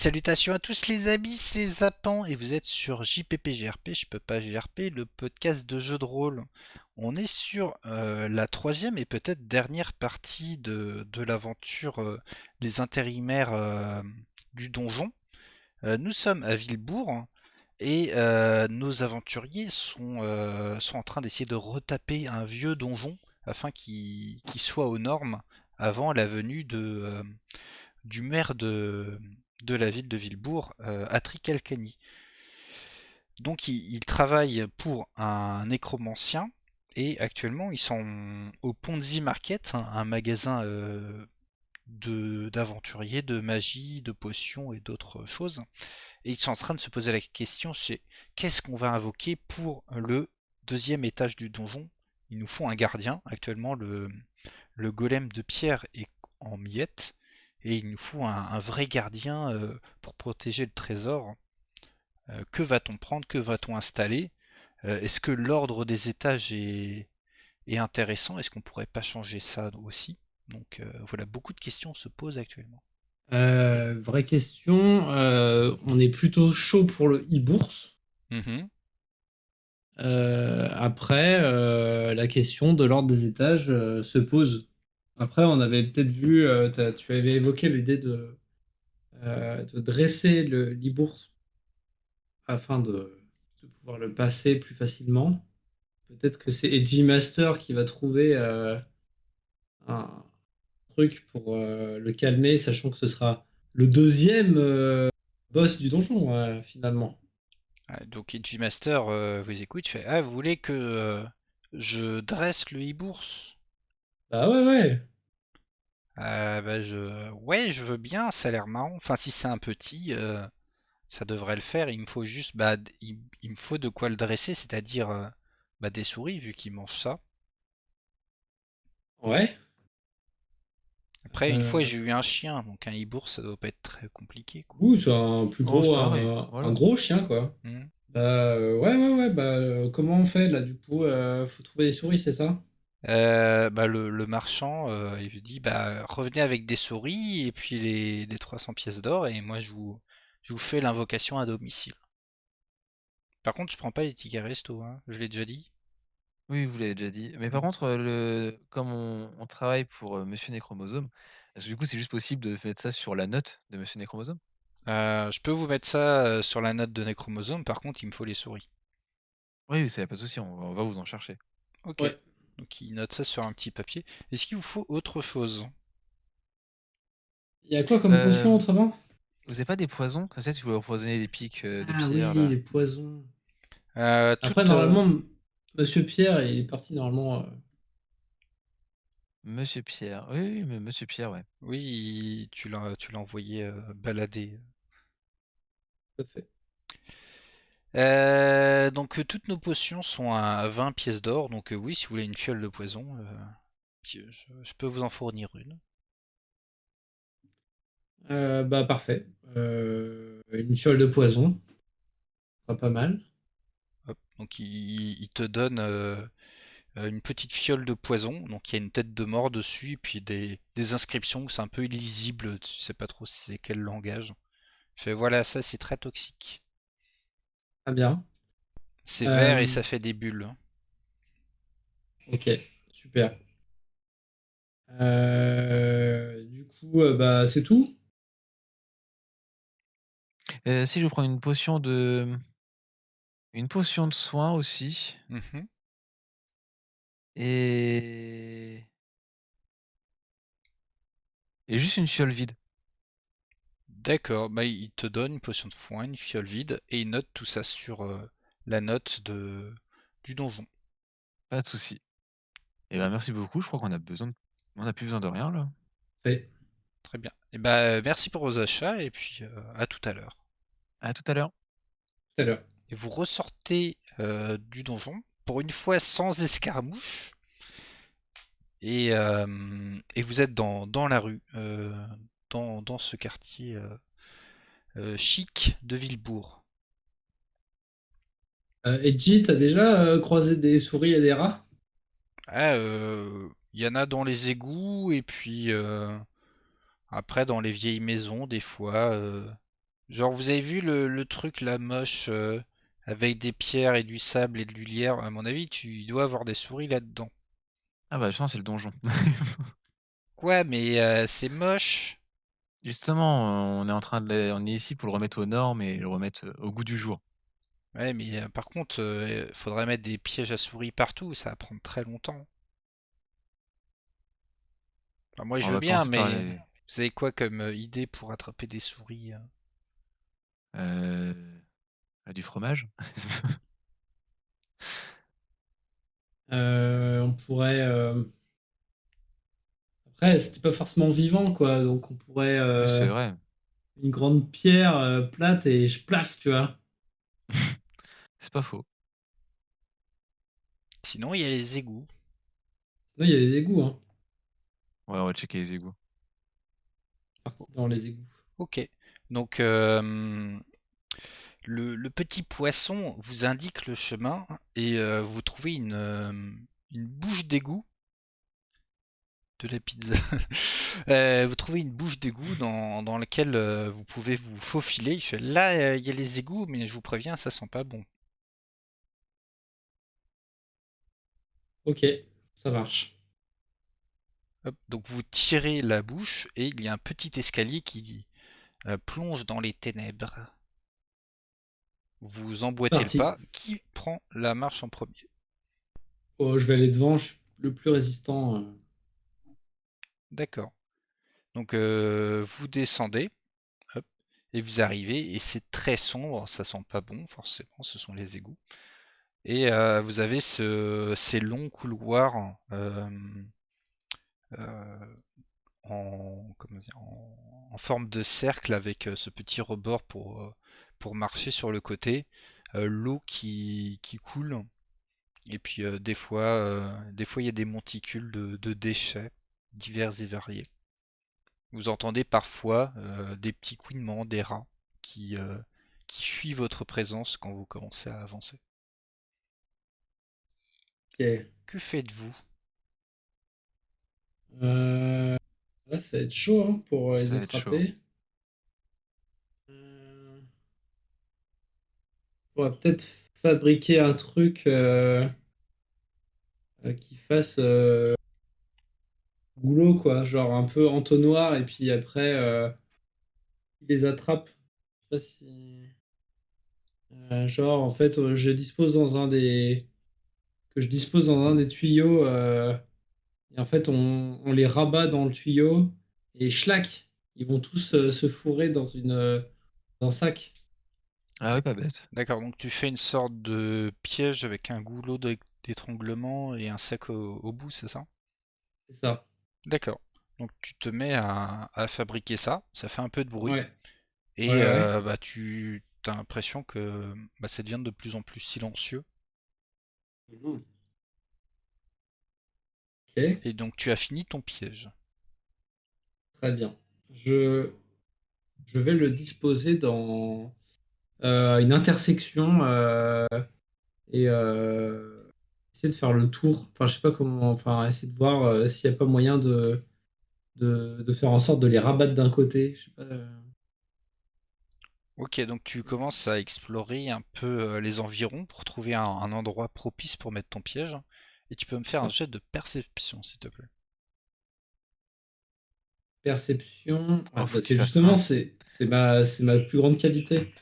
salutations à tous les amis, c'est Zapan et vous êtes sur JPP je peux pas GRP, le podcast de jeux de rôle. On est sur la troisième et peut-être dernière partie de l'aventure des intérimaires du donjon. Nous sommes à Villebourg et nos aventuriers sont en train d'essayer de retaper un vieux donjon afin qu'il soit aux normes avant la venue du maire de la ville de Villebourg, Atri Alcani. Donc il travaille pour un nécromancien et actuellement ils sont au Ponzi Market, un magasin d'aventuriers, de magie, de potions et d'autres choses. Et ils sont en train de se poser la question, c'est qu'est-ce qu'on va invoquer pour le deuxième étage du donjon. Il nous faut un gardien. Actuellement, le golem de pierre est en miettes et il nous faut un vrai gardien pour protéger le trésor. Que va-t-on prendre? Que va-t-on installer? Est-ce que l'ordre des étages est intéressant? Est-ce qu'on pourrait pas changer ça aussi? Donc voilà, beaucoup de questions se posent actuellement. Vraie question, on est plutôt chaud pour le e-bourse. Mhm. Après, la question de l'ordre des étages se pose. Après, on avait peut-être vu, tu avais évoqué l'idée de dresser le l'e-bourse afin de pouvoir le passer plus facilement. Peut-être que c'est Edgy Master qui va trouver un truc pour le calmer, sachant que ce sera le deuxième boss du donjon, finalement. Donc Edgy Master vous écoute, fait ah vous voulez que je dresse le e-bourse? Bah ouais, ouais. Bah ouais je veux bien, ça a l'air marrant. Enfin si c'est un petit, ça devrait le faire. Il me faut juste il me faut de quoi le dresser, c'est-à-dire des souris vu qu'il mange ça. Ouais. Après une fois Euh, j'ai eu un chien, donc un e-bourse ça doit pas être très compliqué quoi. Ouh, c'est un plus Oh, c'est gros, pareil, un voilà. gros chien, quoi. Mhm. Ouais, ouais, ouais. Bah, comment on fait là, du coup? Faut trouver des souris, c'est ça? Le marchand, il lui dit bah revenez avec des souris et puis les 300 pièces d'or et moi je vous fais l'invocation à domicile. Par contre, je prends pas les tickets resto, hein, je l'ai déjà dit. Oui, vous l'avez déjà dit. Mais par Mm. contre, comme on travaille pour Monsieur Néchromosome, est-ce que du coup c'est juste possible de mettre ça sur la note de Monsieur Néchromosome? Je peux vous mettre ça sur la note de Necromosome, par contre, il me faut les souris. Oui, oui, ça y a pas de souci, on va vous en chercher. Ok. Ouais. Donc il note ça sur un petit papier. Est-ce qu'il vous faut autre chose? Il y a quoi comme Euh, potion autrement? vous avez pas des poisons? Comme ça, si vous voulez empoisonner des pics de Ah pierre oui, là. les poisons. Après, Toute. normalement, Monsieur Pierre, il est parti normalement. Monsieur Pierre. Oui, oui, mais Monsieur Pierre, ouais. Oui, tu l'as envoyé balader. Tout à fait. Donc toutes nos potions sont à 20 pièces d'or. Donc oui, si vous voulez une fiole de poison, je peux vous en fournir une. Bah, parfait. Une fiole de poison, pas mal. Hop. Donc il te donne une petite fiole de poison. Donc il y a une tête de mort dessus, et puis des inscriptions. C'est un peu illisible. Tu sais pas trop c'est quel langage. Je fais voilà, ça c'est très toxique. Très bien. C'est vert et Euh, ça fait des bulles. ok, super. Du coup, bah, c'est tout. Si je vous prends une potion de soin aussi Mhm. et juste une fiole vide. D'accord, bah il te donne une potion de foin, une fiole vide, et il note tout ça sur la note du donjon. Pas de souci. Et ben merci beaucoup. Je crois on a plus besoin de rien là. Fait. Très bien. Et bah merci pour vos achats, et puis à tout à l'heure. À tout à l'heure. Tout à l'heure. Et vous ressortez du donjon, pour une fois sans escarmouche, et vous êtes dans la rue, dans ce quartier chic de Villebourg. Edgy, t'as déjà croisé des souris et des rats? Ah, il y en a dans les égouts, et puis après dans les vieilles maisons, des fois. Genre, vous avez vu le truc là moche avec des pierres et du sable et de l'huilière? À mon avis, tu dois avoir des souris là-dedans. Ah bah, justement, c'est le donjon. Quoi, mais c'est moche. Justement, on est ici pour le remettre aux normes et le remettre, au goût du jour. Ouais, mais par contre, faudrait mettre des pièges à souris partout, ça va prendre très longtemps. Enfin, moi, je On veux va bien, commencer par mais les vous avez quoi comme idée pour attraper des souris? heu, du fromage. On pourrait. Après, c'était pas forcément vivant, quoi. Donc, on pourrait Oui, c'est vrai. une grande pierre plate et je plaf, tu vois. C'est pas faux. Sinon, il y a les égouts. Là, il y a les égouts, hein. Ouais, on va checker les égouts. Parti dans les égouts. Ok. Donc, le petit poisson vous indique le chemin et vous trouvez une bouche d'égout de la pizza. Vous trouvez une bouche d'égout dans laquelle vous pouvez vous faufiler. Il fait, là, il y a les égouts, mais je vous préviens, ça sent pas bon. Ok, ça marche. Hop, donc vous tirez la bouche et il y a un petit escalier qui plonge dans les ténèbres. Vous emboîtez le Parti. pas. Qui prend la marche en premier? Oh, je vais aller devant, je suis le plus résistant. D'accord. Donc vous descendez, hop, et vous arrivez, et c'est très sombre, ça sent pas bon forcément, ce sont les égouts. Et vous avez ces longs couloirs euh, comment dire, en forme de cercle avec ce petit rebord pour marcher sur le côté, l'eau qui coule, et puis des fois il y a des monticules de déchets divers et variés. Vous entendez parfois des petits couinements des rats qui, euh, qui fuient votre présence quand vous commencez à avancer. Ok. Que faites-vous? Euh, Là, ça va être chaud hein, pour les Ça va être chaud. attraper. Euh, On va peut-être fabriquer un truc qui fasse goulot, quoi. Genre un peu entonnoir, et puis après, il les attrape. Je sais pas si. Genre, en fait, que je dispose dans un des tuyaux. Et en fait, on les rabat dans le tuyau et schlac, ils vont tous se fourrer dans un sac. Ah oui, pas bête. D'accord, donc tu fais une sorte de piège avec un goulot d'étranglement et un sac au bout, c'est ça? C'est ça. D'accord. Donc tu te mets à fabriquer ça, ça fait un peu de bruit, Ouais, et ouais, ouais. bah, tu as l'impression que bah, ça devient de plus en plus silencieux, Mhm. Ok, et donc tu as fini ton piège. très bien. Je, je vais le disposer dans une intersection et essayer de faire le tour. Enfin, je sais pas comment. Enfin, essayer de voir s'il n'y a pas moyen de faire en sorte de les rabattre d'un côté. Je sais pas. Ok, donc tu commences à explorer un peu les environs pour trouver un endroit propice pour mettre ton piège, et tu peux me C'est faire un ça. jet de perception, s'il te plaît. Perception. Oh, Ah, faut bah, que tu c'est fasses justement, un. c'est ma plus grande qualité.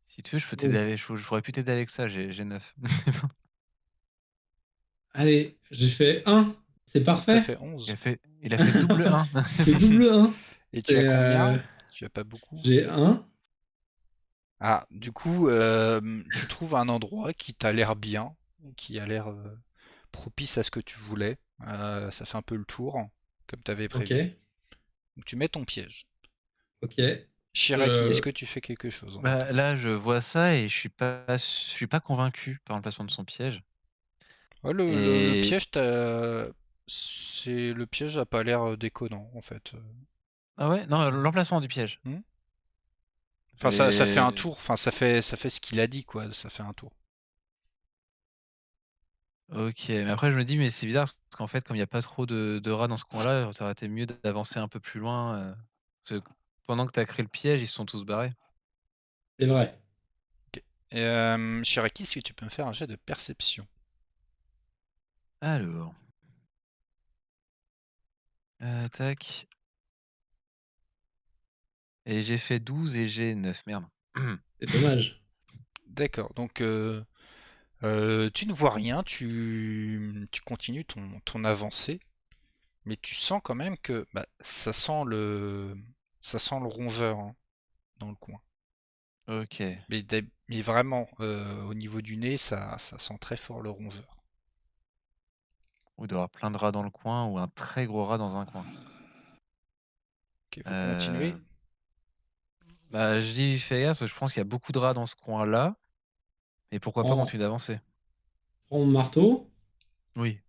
Si tu veux, je peux t'aider Donc, avec je pourrais plus t'aider avec ça, j'ai 9. allez, j'ai fait un. C'est T'as parfait. fait 11. Il a fait double 1. C'est double un. Et tu as C'est, combien? Tu as pas beaucoup? j'ai un. Ah, du coup, tu trouves un endroit qui t'a l'air bien, qui a l'air propice à ce que tu voulais. Ça fait un peu le tour, comme tu avais Ok, prévu. Donc tu mets ton piège. ok. Shiraki, est-ce Je que tu fais quelque chose en Bah, attendant? là, je vois ça et je suis pas convaincu par l'emplacement de son piège. Ouais, le Et piège, le piège a pas l'air déconnant en fait. ah ouais? Non, l'emplacement du piège. Hmm. Enfin, ça fait un Et tour. Enfin, ça fait ce qu'il a dit, quoi. Ça fait un tour. OK, mais après je me dis: «Mais c'est bizarre» parce qu'en fait, comme il y a pas trop de rats dans ce coin-là, ça aurait été mieux d'avancer un peu plus loin, parce que pendant que t'as créé le piège, ils se sont tous barrés. C'est vrai. Shiraki, est-ce que tu peux me faire un jet de perception? Alors. Tac. Et j'ai fait 12 et j'ai 9. Merde. C'est dommage. D'accord, donc tu ne vois rien, tu continues ton avancée, mais tu sens quand même que bah, ça sent le rongeur hein, dans le coin. Ok. Mais vraiment, au niveau du nez, ça sent très fort le rongeur. Il doit y avoir plein de rats dans le coin ou un très gros rat dans un coin. Ok, vous Euh, continuez. Bah, je dis fais gaffe, parce que je pense qu'il y a beaucoup de rats dans ce coin-là. Mais pourquoi pas Prends, continuer d'avancer? prends mon marteau, Oui.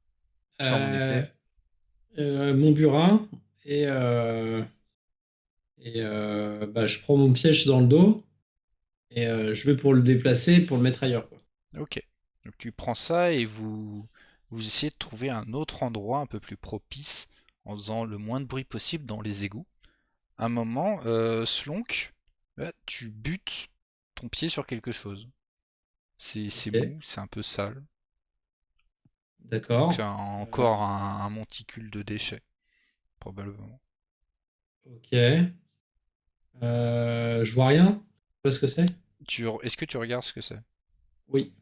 Je sors mon euh, épée. mon burin bah, je prends mon piège dans le dos et je vais pour le déplacer, pour le mettre ailleurs, quoi. Ok. Donc tu prends ça et vous essayez de trouver un autre endroit un peu plus propice en faisant le moins de bruit possible dans les égouts. Un moment, Slonk, là, tu butes ton pied sur quelque chose. C'est Ok, mou, c'est un peu sale. Donc c'est d'accord. encore un monticule de déchets, probablement. Ok. Je vois rien. Tu vois ce que c'est? Est-ce que tu regardes ce que c'est? Oui.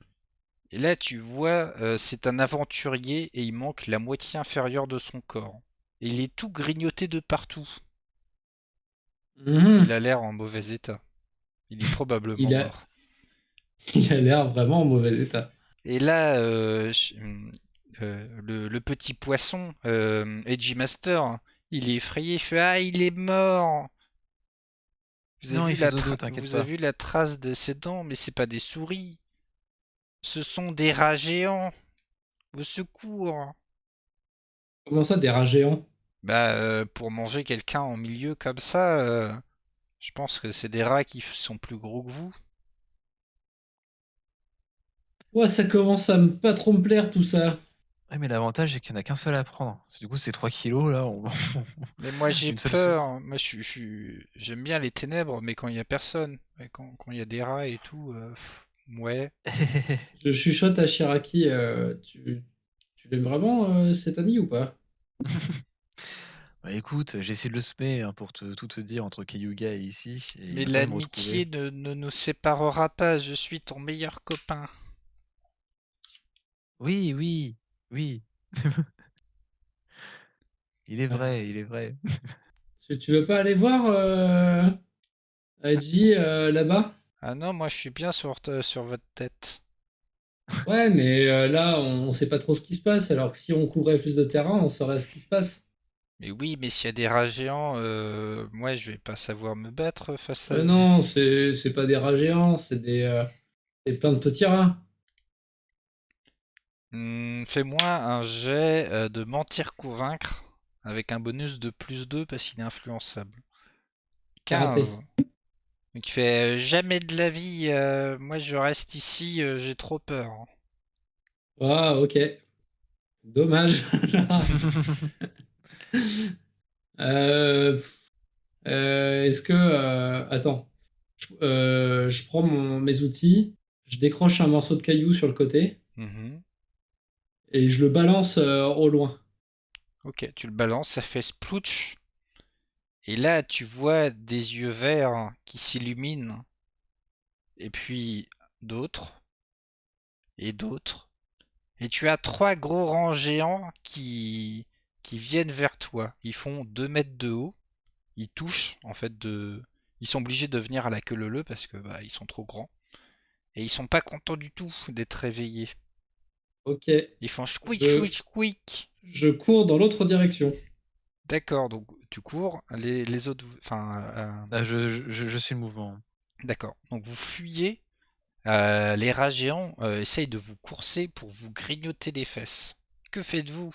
Et là, tu vois, c'est un aventurier et il manque la moitié inférieure de son corps. Et il est tout grignoté de partout. Il Mhm. a l'air en mauvais état. Il est probablement Il a, mort. il a l'air vraiment en mauvais état. Et là, le petit poisson, Edgy Master, il est effrayé. Il fait ah, il est mort. Non, il fait dodo, t'inquiète Vous avez pas. vu la trace de ses dents, mais c'est pas des souris. Ce sont des rats géants. Au secours. Comment ça, des rats géants? Bah, pour manger quelqu'un en milieu comme ça, je pense que c'est des rats qui sont plus gros que vous. Ouais, ça commence à pas trop me plaire tout ça. Ouais, mais l'avantage, c'est qu'il n'y en a qu'un seul à prendre. Du coup, c'est 3 kilos, là. Mais moi j'ai Une seule. peur. Moi j'aime bien les ténèbres, mais quand il y a personne, et quand il y a des rats et tout, ouais. Je chuchote à Shiraki, tu l'aimes vraiment cet ami ou pas? Bah écoute, j'ai essayé de le semer hein, pour tout te dire entre Kayuga et ici, et il Mais veut pas me retrouver. l'amitié ne nous séparera pas. Je suis ton meilleur copain. Oui, oui, oui. Il est Euh, vrai, il est vrai. tu veux pas aller voir Aiji là-bas? Ah non, moi je suis bien sur votre tête. Ouais, mais là, on sait pas trop ce qui se passe, alors que si on couvrait plus de terrain, on saurait ce qui se passe. Mais oui, mais s'il y a des rats géants, moi je vais pas savoir me battre face à Mais eux. non, c'est pas des rats géants, c'est plein de petits rats. Fais-moi un jet de mentir convaincre avec un bonus de +2 parce qu'il est influençable. C'est 15. raté. Donc il fait jamais de la vie, moi je reste ici, j'ai trop peur. Ah, ok. Dommage. Euh, est-ce que... attends. Je prends mes outils, je décroche un morceau de caillou sur le côté Mhm. et je le balance au loin. Ok, tu le balances, ça fait splouch. Et là tu vois des yeux verts qui s'illuminent. Et puis d'autres, et d'autres. Et tu as trois gros rangs géants qui viennent vers toi. Ils font 2 mètres de haut. Ils touchent, en fait, Ils sont obligés de venir à la queue leu parce que bah, ils sont trop grands. Et ils sont pas contents du tout d'être réveillés. Ok. Ils font squeak, Je, squeak, squeak. je cours dans l'autre direction. D'accord, donc tu cours. Les autres. Enfin. Ah, je suis le mouvement. D'accord. Donc vous fuyez. Les rats géants essayent de vous courser pour vous grignoter les fesses. Que faites-vous?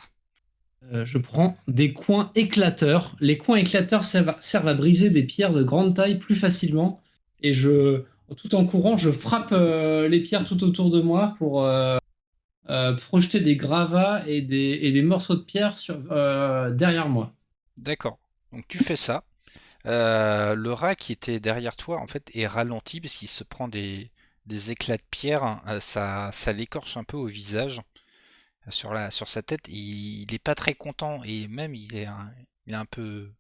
Je prends des coins éclateurs. Les coins éclateurs servent à briser des pierres de grande taille plus facilement. Et tout en courant, je frappe les pierres tout autour de moi pour projeter des gravats et des morceaux de pierre derrière moi. D'accord. Donc tu fais ça. Le rat qui était derrière toi, en fait, est ralenti parce qu'il se prend des éclats de pierre. Ça l'écorche un peu au visage, sur sa tête. Il est pas très content et même il est un peu,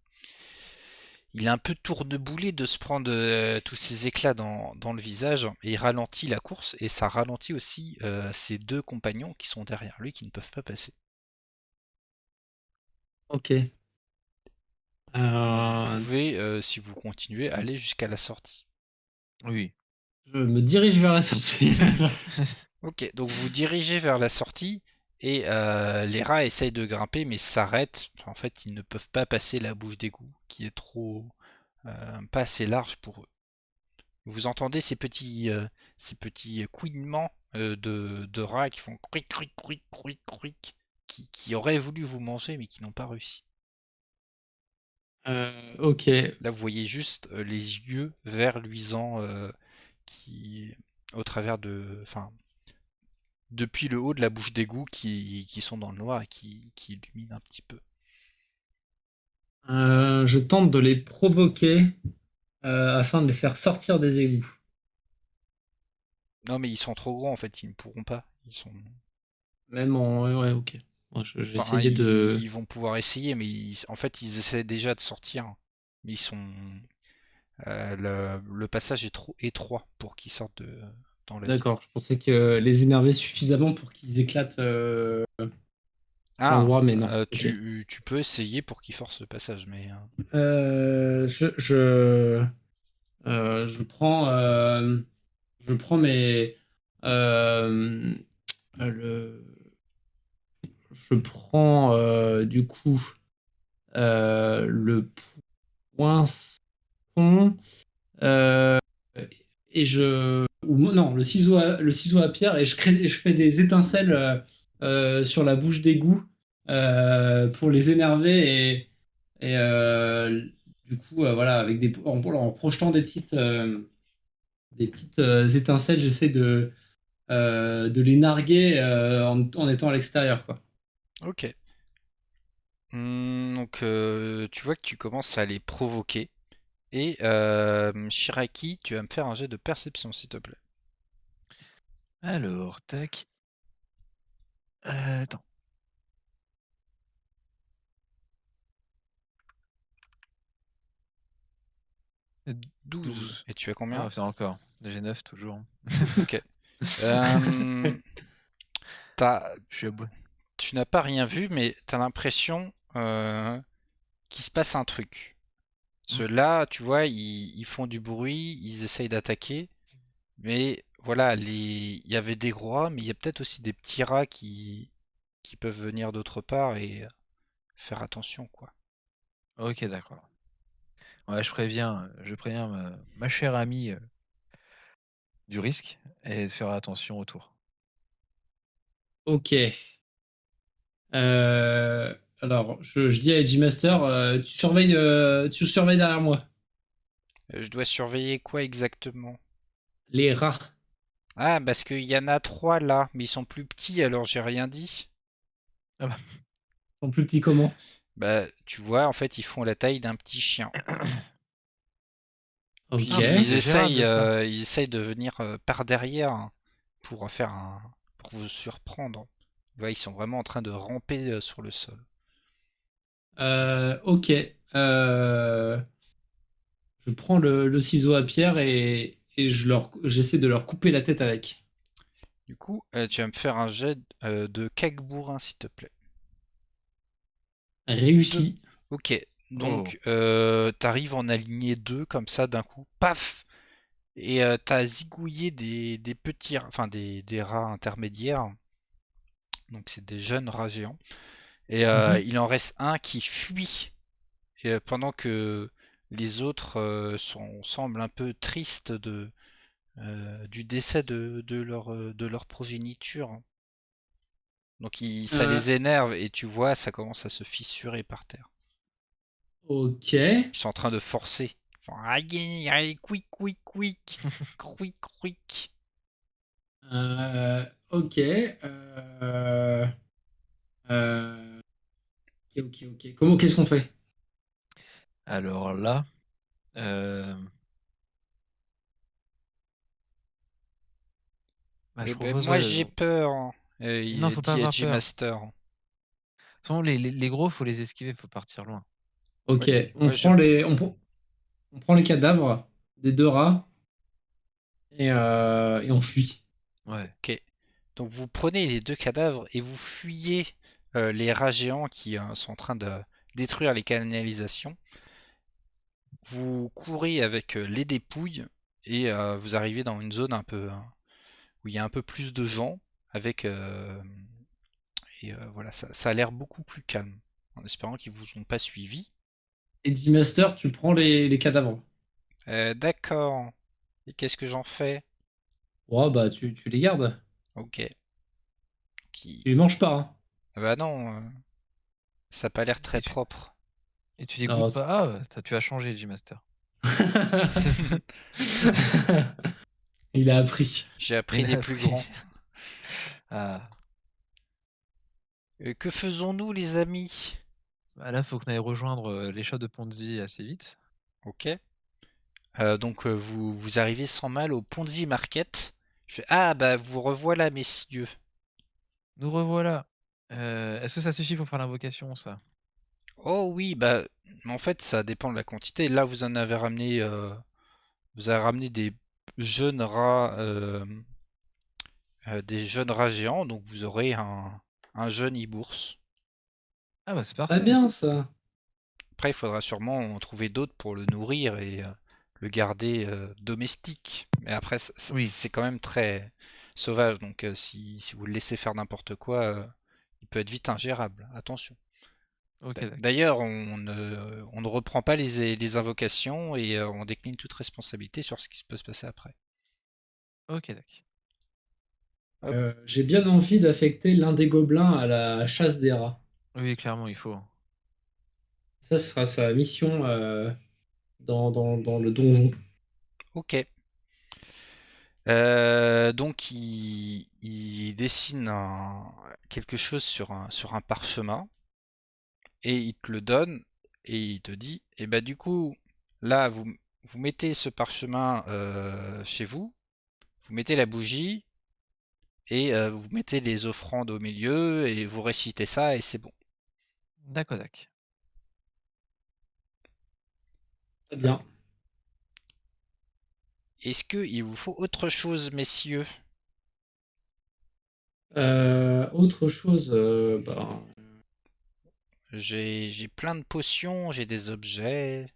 il est un peu tourneboulé de se prendre tous ces éclats dans le visage. Et il ralentit la course et ça ralentit aussi ses deux compagnons qui sont derrière lui qui ne peuvent pas passer. Ok. Donc vous Euh, pouvez, si vous continuez, aller jusqu'à la sortie. Oui. je me dirige vers la sortie. Ok, donc vous vous dirigez vers la sortie et les rats essayent de grimper mais s'arrêtent. En fait, ils ne peuvent pas passer la bouche d'égout qui est trop pas assez large pour eux. Vous entendez ces petits couinements de rats qui font cric cric cric cric cric qui auraient voulu vous manger mais qui n'ont pas réussi. Ok. Là, vous voyez juste les yeux verts luisants qui au travers enfin, depuis le haut de la bouche d'égout qui sont dans le noir et qui illuminent un petit peu. Je tente de les provoquer afin de les faire sortir des égouts. Non, mais ils sont trop grands en fait, ils ne pourront pas. Même en. Ouais, ouais, ok. Moi, j'ai Enfin, essayé de. ils vont pouvoir essayer, mais en fait, ils essaient déjà de sortir. Mais le passage est trop étroit pour qu'ils sortent dans la ville. D'accord, je pensais que les énerver suffisamment pour qu'ils éclatent Ah, l'endroit, mais non. Ok. tu peux essayer pour qu'ils forcent le passage, mais Euh, je, je, je prends mes. euh, le, je prends du coup le poinçon euh, et non, le ciseau à pierre et je fais des étincelles sur la bouche d'égout pour les énerver et du coup voilà avec en projetant des petites étincelles, j'essaie de les narguer en étant à l'extérieur quoi. ok. Donc tu vois que tu commences à les provoquer. Et Shiraki, tu vas me faire un jet de perception, s'il te plaît. Alors, tac. Attends. 12. 12. Et tu as Ah, combien? c'est encore. J'ai 9 toujours. Ok. Euh, t'as- Je suis à bout. Tu n'as pas rien vu, mais tu as l'impression qu'il se passe un truc. Hmm. Ceux-là, tu vois, ils font du bruit, ils essayent d'attaquer. Mais voilà, il y avait des gros rats, mais il y a peut-être aussi des petits rats qui peuvent venir d'autre part et faire attention, quoi. Ok, d'accord. Ouais, je préviens ma chère amie du risque et de faire attention autour. Ok. Alors je dis à Edgy Master, tu surveilles derrière moi. Je dois surveiller quoi exactement? Les rats Ah, parce qu'il y en a trois là, mais ils sont plus petits, alors j'ai rien dit. Ah bah, sont plus petits comment? Bah, tu vois, en fait, ils font la taille d'un petit chien. Puis Ok. ah, mais ça c'est gérable ça. ils essayent de venir par derrière hein, pour vous surprendre. Tu vois, ils sont vraiment en train de ramper sur le sol. Ok. Euh, je prends le ciseau à pierre et j'essaie de leur couper la tête avec. Du coup, tu vas me faire un jet de bourrin, s'il te plaît. Deux. Réussi. Ok. Oh. Donc, t'arrives en aligner deux comme ça d'un coup. Paf! Et t'as zigouillé des petits, enfin des rats intermédiaires. Donc c'est des jeunes rats géants. Et Mhm. il en reste un qui fuit. Et, pendant que les autres semblent un peu tristes du décès de leur progéniture. Donc ça Euh, les énerve et tu vois, ça commence à se fissurer par terre. ok. Ils sont en train de forcer. Ils font aïe, aïe, quick, quick, quick, quick, quick. Ok. Euh, ok. Qu'est-ce qu'on fait? Alors là. Euh, Bah, je Ben, propose, moi ouais. j'ai peur, hein. Il Non, a faut pas dit à avoir peur. De G-Master. toute façon, les gros, faut les esquiver, faut partir loin. Ok, Ouais, on moi je... prend on prend les cadavres des deux rats et on fuit. Ouais. Ok. Donc vous prenez les deux cadavres et vous fuyez les rats géants qui sont en train de détruire les canalisations. Vous courez avec les dépouilles et vous arrivez dans une zone un peu où il y a un peu plus de gens avec et voilà, ça a l'air beaucoup plus calme en espérant qu'ils vous ont pas suivi. Et D-Master, tu prends les cadavres. D'accord. Et qu'est-ce que j'en fais? Ouais, bah tu les gardes. Ok. Qui... Tu les manges pas, hein. Ah bah non, ça a pas l'air très Et tu, propre. et tu les Non, goûtes pas. Ah, tu as changé, G-Master. Il a appris. J'ai appris Il des a plus appris. grands. Ah. Que faisons-nous les amis? Bah là, faut qu'on aille rejoindre les shops de Ponzi assez vite. Ok. Donc vous arrivez sans mal au Ponzi Market. Je fais, ah bah vous revoilà messieurs. Nous revoilà. Est-ce que ça suffit pour faire l'invocation, ça? Oh oui bah en fait ça dépend de la quantité. Là vous avez ramené jeunes rats des jeunes rats géants donc vous aurez un jeune e-bourse. Ah bah c'est Très parfait. bien, ça. Après il faudra sûrement en trouver d'autres pour le nourrir et le garder domestique. Mais après Oui. c'est quand même très sauvage donc si vous le laissez faire n'importe quoi il peut être vite ingérable. Attention. Ok, d'accord. D'ailleurs, on ne reprend pas les invocations et on décline toute responsabilité sur ce qui peut se passer après. Ok, d'accord. Hop, J'ai bien envie d'affecter l'un des gobelins à la chasse des rats. Oui, clairement, il faut. Ça sera sa mission dans le donjon. ok. Donc il dessine quelque chose sur un parchemin et il te le donne et il te dit, et bah du coup, là vous mettez ce parchemin chez vous, vous mettez la bougie et vous mettez les offrandes au milieu et vous récitez ça et c'est bon. Très D'accord. bien. Est-ce qu'il vous faut autre chose, messieurs? Autre chose, bah, J'ai plein de potions, j'ai des objets.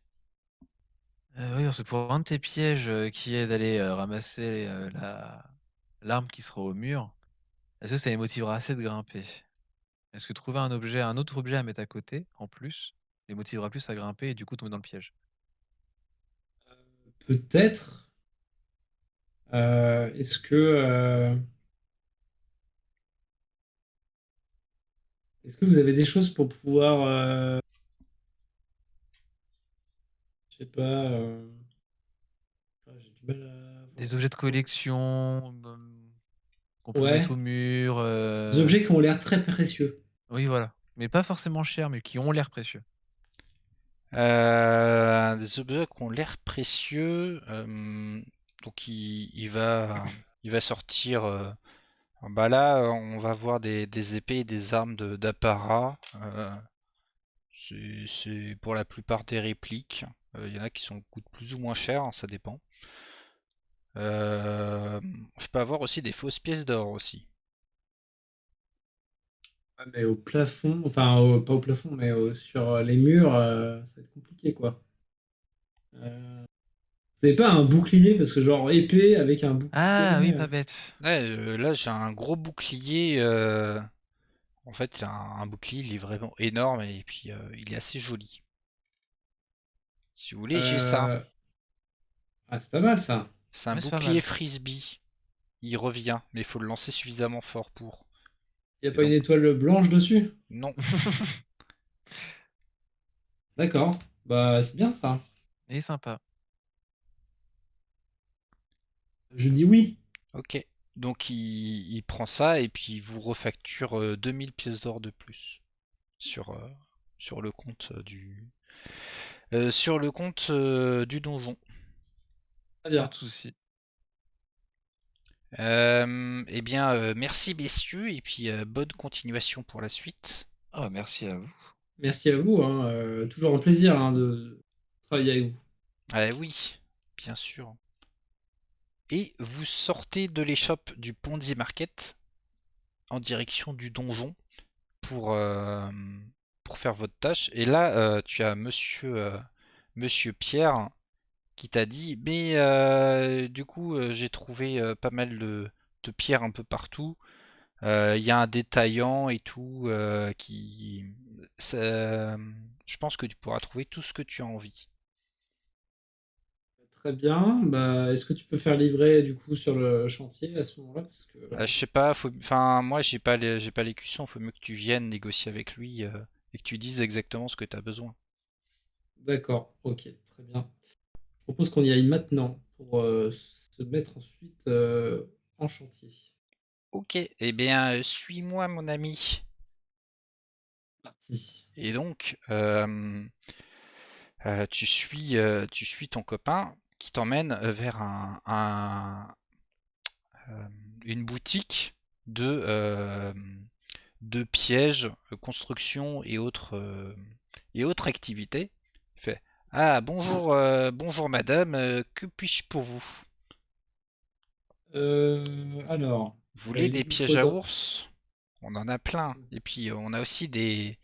Oui, parce que pour un de tes pièges qui est d'aller ramasser l'arme qui sera au mur, est-ce que ça les motivera assez de grimper? Est-ce que trouver un autre objet à mettre à côté, en plus, les motivera plus à grimper et du coup tomber dans le piège? peut-être. Est-ce que vous avez des choses pour pouvoir, je sais pas, j'ai du mal à voir Des ça. objets de collection qu'on peut mettre Ouais, au mur. des objets qui ont l'air très précieux. Oui, voilà. Mais pas forcément chers, mais qui ont l'air précieux. Des objets qui ont l'air précieux. Donc il va sortir. Bah là, on va voir des épées et des armes d'apparat. C'est pour la plupart des répliques. Il y en a qui coûtent plus ou moins cher, hein, ça dépend. Euh, je peux avoir aussi des fausses pièces d'or aussi. Ouais, mais au plafond, enfin, pas au plafond, mais sur les murs, ça va être compliqué, quoi. Vous avez pas un bouclier, parce que genre épée avec un Ah oui, bouclier. pas bête. Ouais, là j'ai un gros bouclier. En fait, un bouclier, il est vraiment énorme et puis il est assez joli. Si vous voulez, j'ai ça. Euh, Ah, c'est pas mal ça. C'est un Ouais, c'est pas bouclier mal. frisbee. Il revient, mais il faut le lancer suffisamment fort pour. Y a Et pas une donc, étoile blanche dessus? non. D'accord. Bah, c'est bien ça. Il est sympa. Je dis oui. Ok. Donc il prend ça et puis il vous refacture 2000 pièces d'or de plus sur, sur le compte du. sur le compte du donjon. Très Pas bien. de souci. Eh bien, merci messieurs, et puis bonne continuation pour la suite. Ah, merci à vous. Merci à vous, hein, toujours un plaisir hein, de travailler avec vous. Oui, bien sûr. Et vous sortez de l'échoppe du Ponzi Market en direction du donjon pour, euh, pour faire votre tâche. Et là, tu as Monsieur Pierre qui t'a dit, mais du coup, j'ai trouvé pas mal de pierres un peu partout. Il y a un détaillant et tout je pense que tu pourras trouver tout ce que tu as envie. Très bien. Bah, est-ce que tu peux faire livrer du coup sur le chantier à ce moment-là? Parce que Je sais pas, enfin moi j'ai pas les cuissons, faut mieux que tu viennes négocier avec lui et que tu dises exactement ce que tu as besoin. d'accord, ok, très bien. Je propose qu'on y aille maintenant pour se mettre ensuite en chantier. Ok, eh bien suis-moi mon ami. Parti. Et donc tu suis ton copain qui t'emmène vers euh, une boutique de de pièges, construction et autres activités. Il fait ah bonjour bonjour madame, que puis-je pour vous? Alors, Vous voulez des il nous pièges à faudra. ours? On en a plein. Et puis on a aussi des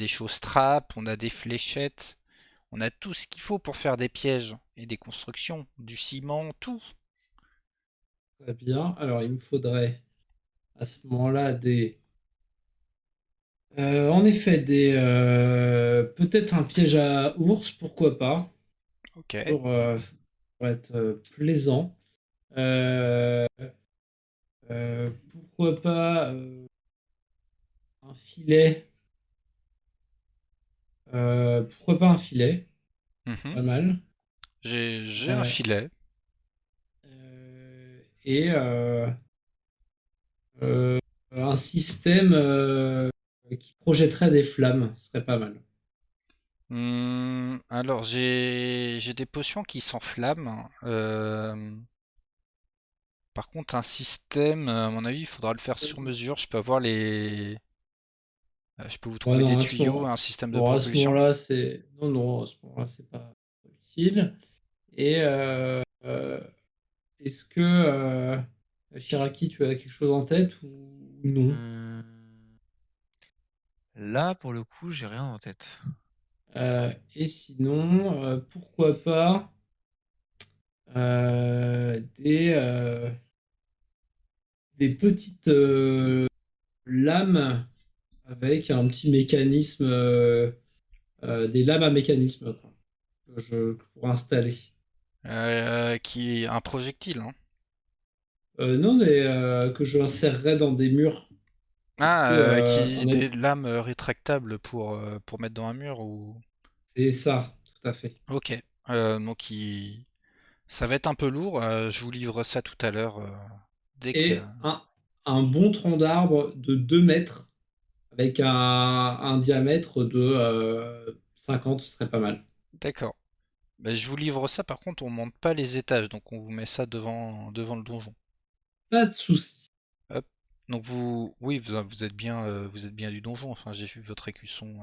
choses trappes, on a des fléchettes, on a tout ce qu'il faut pour faire des pièges et des constructions, du ciment, tout. Très bien. Alors, il me faudrait à ce moment-là des. En effet, des. Peut-être un piège à ours, pourquoi pas, Ok. pour être plaisant. Euh, Pourquoi pas un filet. Pourquoi pas un filet? Mhm. Pas mal. J'ai un Euh, filet. et euh, un système qui projetterait des flammes, ce serait pas mal. Alors j'ai des potions qui s'enflamment. Par contre, un système, à mon avis, il faudra le faire sur mesure. Je peux avoir je peux vous Ouais, trouver des non, à ce tuyaux, moment, un système de bon, à ce propulsion. moment-là, c'est. Non, non, à ce moment-là, c'est pas utile. Et est-ce que, Shiraki, tu as quelque chose en tête ou non? Hmm, Là, pour le coup, j'ai rien en tête. Et sinon, pourquoi pas des petites lames avec un petit mécanisme, des lames à mécanisme, quoi, pour installer. Qui est un projectile, hein. Non, que je insérerais dans des murs. Du Ah, coup, des lames rétractables pour mettre dans un mur ou. c'est ça, tout à fait. Ok. Donc ça va être un peu lourd. Je vous livre ça tout à l'heure dès que. Et un bon tronc d'arbre de 2 mètres avec un diamètre de 50, ce serait pas mal. D'accord. Bah, je vous livre ça. Par contre, on monte pas les étages, donc on vous met ça devant le donjon. Pas de souci. Hop. Donc oui, vous êtes bien du donjon. Enfin, j'ai vu votre écusson.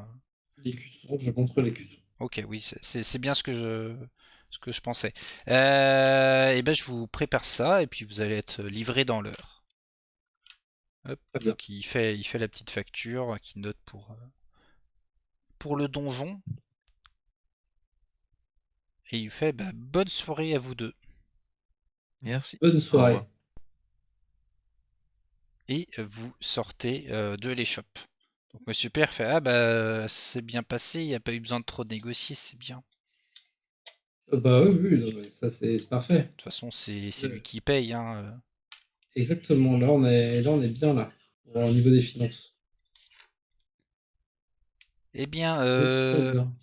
Les cuissons, je montre les cuissons. Ok, oui, c'est bien ce que je pensais. Et ben, je vous prépare ça et puis vous allez être livré dans l'heure. Hop. Très bien. Donc il fait la petite facture, qui note pour le donjon et il fait bah, bonne soirée à vous deux. Merci. Bonne Au revoir. soirée. Et vous sortez de l'échoppe. Donc Monsieur Père fait ah bah c'est bien passé, il n'y a pas eu besoin de trop négocier, c'est bien. Bah oui, oui, non, mais ça c'est De parfait. toute façon c'est lui Euh, qui paye hein. Exactement, là on est bien là, au niveau des finances. Eh bien On est très bien.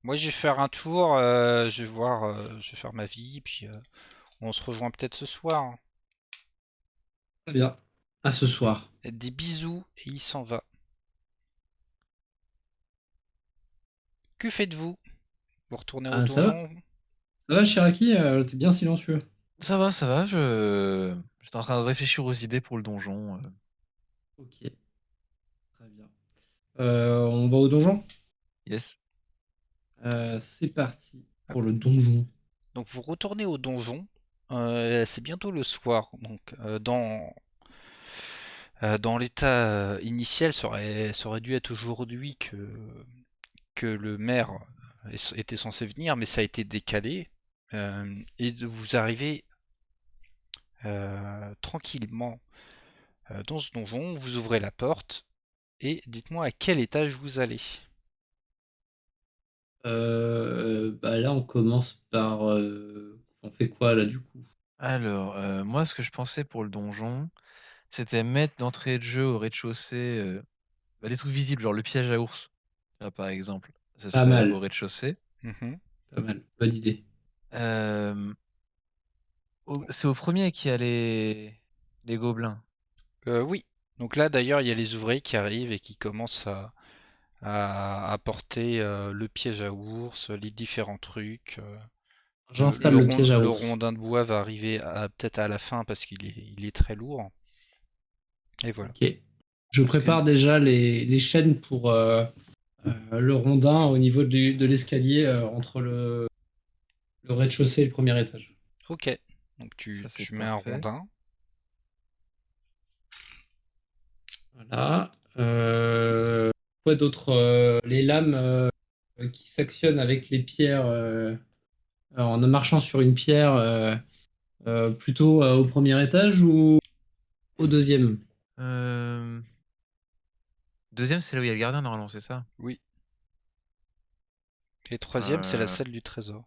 moi je vais faire un tour, je vais voir, je vais faire ma vie, puis on se rejoint peut-être ce soir. Très bien. À ce soir. Des bisous et il s'en va. Que faites-vous? Vous retournez au Ah, ça va? donjon? Ça va, Shiraki? T'es bien silencieux. Ça va, j'étais en train de réfléchir aux idées pour le donjon. Ok, très bien. On va au donjon? Yes. C'est parti Hop. pour le donjon. Donc vous retournez au donjon. C'est bientôt le soir. Donc dans l'état initial, ça aurait dû être aujourd'hui que le maire était censé venir, mais ça a été décalé. Et vous arrivez tranquillement dans ce donjon, vous ouvrez la porte et dites-moi à quel étage vous allez. Bah là, on commence par. On fait quoi là du coup? Alors, moi, ce que je pensais pour le donjon, c'était mettre d'entrée de jeu au rez-de-chaussée des trucs visibles, genre le piège à ours, par exemple. Ce Pas serait au mal, rez-de-chaussée. Mhm. pas mal. Bonne idée. Euh, c'est au premier qu'il y a les gobelins. Oui. Donc là d'ailleurs il y a les ouvriers qui arrivent et qui commencent à porter le piège à ours, les différents trucs. J'installe le piège à Le ours. rondin de bois va arriver peut-être à la fin parce qu'il est très lourd. Et voilà. Ok. Je Parce que prépare déjà les chaînes pour le rondin au niveau de l'escalier entre le rez-de-chaussée et le premier étage. Ok. Donc ça, c'est tu mets un parfait. rondin. Voilà. Quoi d'autre? Les lames qui s'actionnent avec les pierres en marchant sur une pierre plutôt au premier étage ou au deuxième? Euh, Deuxième, c'est là où il y a le gardien, normalement, c'est ça? Oui. Et troisième, c'est la Euh, salle du trésor.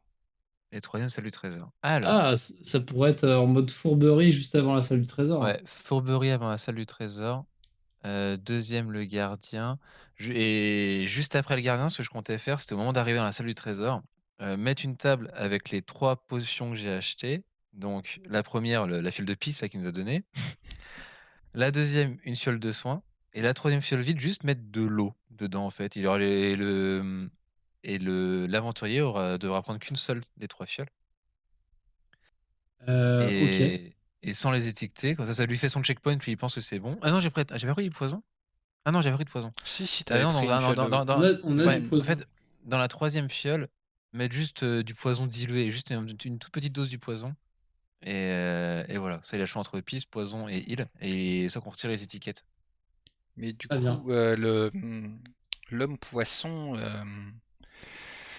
Et troisième, celle du trésor. Alors, Ah, ça pourrait être en mode fourberie juste avant la salle du trésor. ouais, fourberie avant la salle du trésor. Deuxième, le gardien. Et juste après le gardien, ce que je comptais faire, c'était au moment d'arriver dans la salle du trésor, mettre une table avec les 3 potions que j'ai achetées. Donc, la première, la fiole de pisse là, qu'il nous a donnée. La deuxième, une fiole de soin. Et la troisième fiole vide, juste mettre de l'eau dedans, en fait. Il y aura l'aventurier devra prendre qu'une seule des 3 fioles. Ok. Et sans les étiqueter, comme ça lui fait son checkpoint, puis il pense que c'est bon. Ah non, j'avais pris du poison? Ah non, j'avais pris de poison. Si, t'avais Non, pris une fiole de... On a ouais, du en poison. fait, dans la troisième fiole, mettre juste du poison dilué, juste une toute petite dose du poison. Et voilà, ça il a le choix entre pisse, poison et heal. Et ça qu'on retire les étiquettes. Mais du Très bien. coup, l'homme poisson...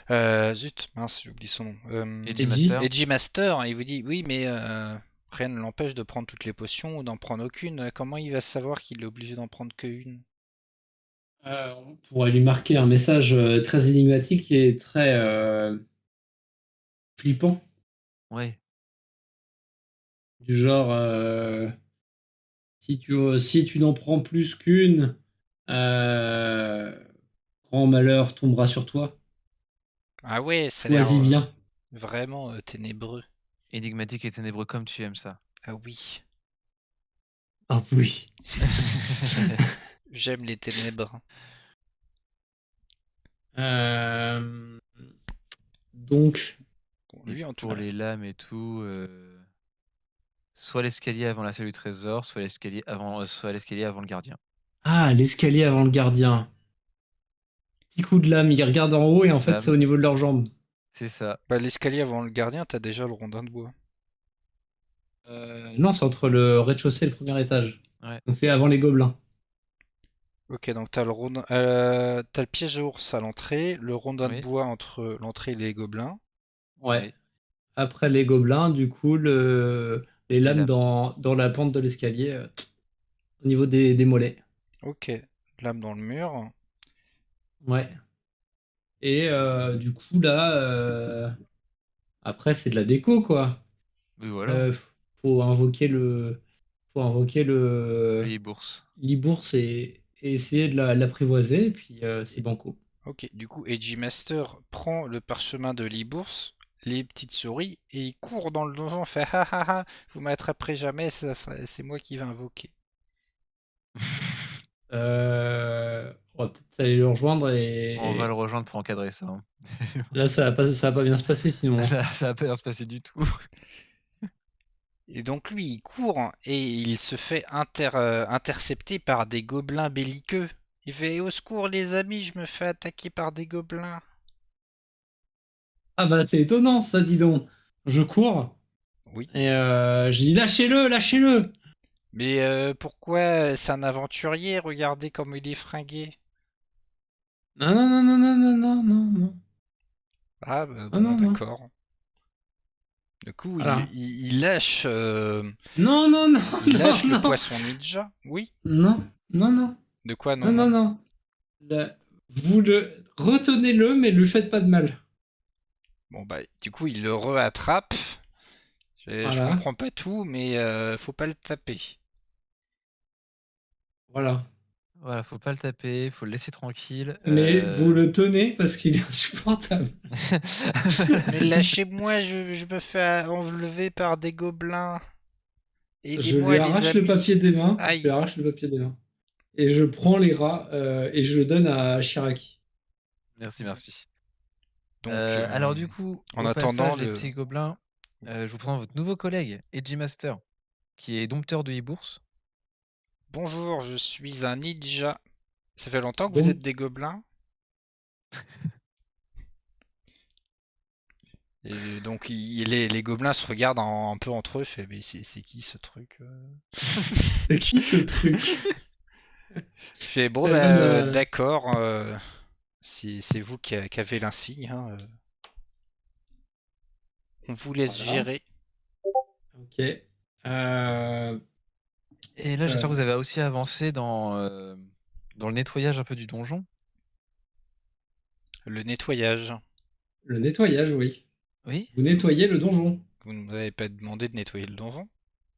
zut, mince, j'ai oublié son nom. Edgy Edgy? Master. Edgy Master, il vous dit, oui, mais rien ne l'empêche de prendre toutes les potions ou d'en prendre aucune. Comment il va savoir qu'il est obligé d'en prendre qu'une? On pourrait lui marquer un message très énigmatique et très flippant, Ouais. du genre si tu n'en prends plus qu'une, euh, grand malheur tombera sur toi. Ah ouais, ça a l'air Choisis bien. vraiment ténébreux. Énigmatique et ténébreux comme tu aimes ça. Ah oui, Ah oui. j'aime les ténèbres. Euh, donc, Bon, Et lui, en tout pour cas. les lames et tout, soit l'escalier avant la salle du trésor, soit l'escalier avant le gardien. ah, l'escalier avant le gardien. Petit coup de lame, il regarde en haut et en fait, c'est Lame, au niveau de leurs jambes. c'est ça. Bah, l'escalier avant le gardien, t'as déjà le rondin de bois. Non, c'est entre le rez-de-chaussée et le premier étage. Ouais, Donc, c'est avant les gobelins. Ok, donc t'as le piège à ours à l'entrée, le rondin de oui, bois entre l'entrée et les gobelins. Ouais. oui. Après les gobelins, du coup, les Les lames lames. dans la pente de l'escalier, au niveau des mollets. Ok, lame dans le mur. Ouais. Et du coup, là, après, c'est de la déco, quoi. Oui, voilà. Euh, faut invoquer le, faut invoquer le Les bourses. l'e-bourse et essayer de l'apprivoiser, et puis c'est banco. Ok, du coup, Edgy Master prend le parchemin de l'e-bourse, les petites souris, et il court dans le donjon, fait ha ha ha, vous m'attraperez jamais, c'est moi qui vais invoquer. On va peut-être t'allais le rejoindre On va et le rejoindre pour encadrer ça. Hein. là, ça va pas bien se passer sinon. Ça va pas bien se passer du tout. Et donc lui, il court et il se fait intercepter par des gobelins belliqueux. Il fait au secours les amis, je me fais attaquer par des gobelins. Ah bah c'est étonnant ça, dis donc. Je cours Oui. et j'ai dit lâchez-le, lâchez-le. Mais pourquoi c'est un aventurier? Regardez comme il est fringué. Non, non, non, non, non, non, non, non, non. Ah bah Non, bon, non, non. d'accord. Du coup, il, Voilà. il- il lâche, Non, non, non, il non, lâche le non. poisson ninja. Oui. Non, non, non. De quoi non Non, non, non? non. Vous le retenez-le, mais lui faites pas de mal. Bon bah du coup, il le re-attrape. Je Voilà, comprends pas tout, mais faut pas le taper. voilà. Voilà, faut pas le taper, faut le laisser tranquille. Mais vous le tenez parce qu'il est insupportable. Mais lâchez-moi, je me fais enlever par des gobelins. Je Aidez-moi lui les arrache le papier amis. des mains. Je lui Aïe. arrache le papier des mains. Et je prends les rats et je le donne à Shiraki. Merci, merci. Donc Alors du coup, en au attendant passage, les le... petits gobelins, je vous présente votre nouveau collègue, Edgy Master, qui est dompteur de e-bourse. Bonjour, je suis un ninja. Ça fait longtemps que vous êtes Bon, des gobelins? Et donc les gobelins se regardent un peu entre eux, fait mais c'est qui ce truc? c'est qui ce truc? Je fais bon bah Seven, d'accord, c'est vous qui avez l'insigne, hein, on vous laisse voilà. gérer. Ok. Euh, Et là, j'espère que vous euh, avez aussi avancé dans le nettoyage un peu du donjon. Le nettoyage. le nettoyage, oui. Oui? Vous nettoyez le donjon. Vous ne m'avez pas demandé de nettoyer le donjon?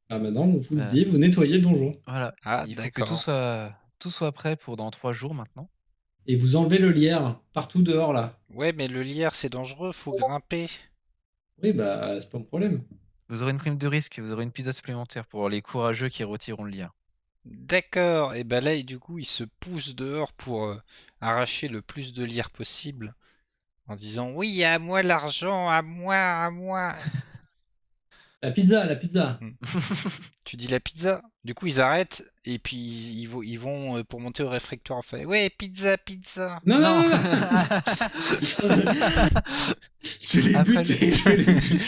Ah maintenant, on vous le Bah, dit, vous nettoyez le donjon. voilà. Ah Il faut que tout d'accord. soit prêt pour dans 3 jours maintenant. Et vous enlevez le lierre partout dehors là. Ouais mais le lierre c'est dangereux, faut grimper. Oui, bah c'est pas un problème. Vous aurez une prime de risque, vous aurez une pizza supplémentaire pour les courageux qui retireront le lien. D'accord, et bah là du coup il se pousse dehors pour arracher le plus de lierre possible en disant oui à moi l'argent, à moi, à moi. La pizza, la pizza. Hmm. Tu dis la pizza? Du coup ils arrêtent et puis ils vont pour monter au réfectoire. Enfin, ouais pizza, pizza. Non, non, Non. non, non. Je l'ai Après buté, le... je l'ai buté.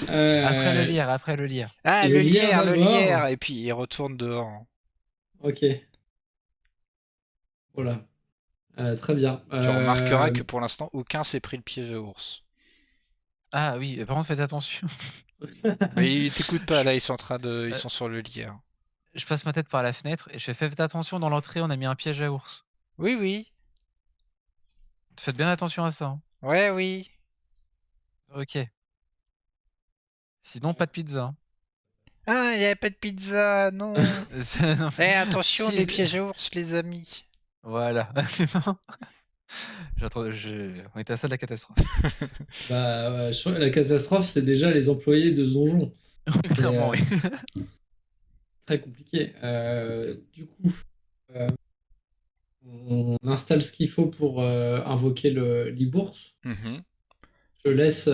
après le Euh, lire, après le lire. Ah le le lierre lierre, le lierre. d'abord. Et puis il retourne dehors. Ok, voilà. Très bien. Tu remarqueras que pour l'instant aucun s'est pris le piège à ours. Ah oui, par contre faites attention. Mais ils t'écoutent pas Je, là, ils euh, sont sur le lierre. je passe ma tête par la fenêtre et je fais faites attention dans l'entrée, on a mis un piège à ours. Oui oui, Faites bien attention à ça. Hein. ouais oui. Ok. Sinon pas de pizza. Hein. Ah, il n'y avait pas de pizza, non. Non, Eh, attention, si, les pièges à ours, les amis. voilà. C'est bon. On était à ça de la catastrophe. Bah, ouais, la catastrophe, c'est déjà les employés de ce donjon. C'est Clairement, oui. très compliqué. Du coup, euh, on installe ce qu'il faut pour invoquer l'e-bourse. Mhm. Je laisse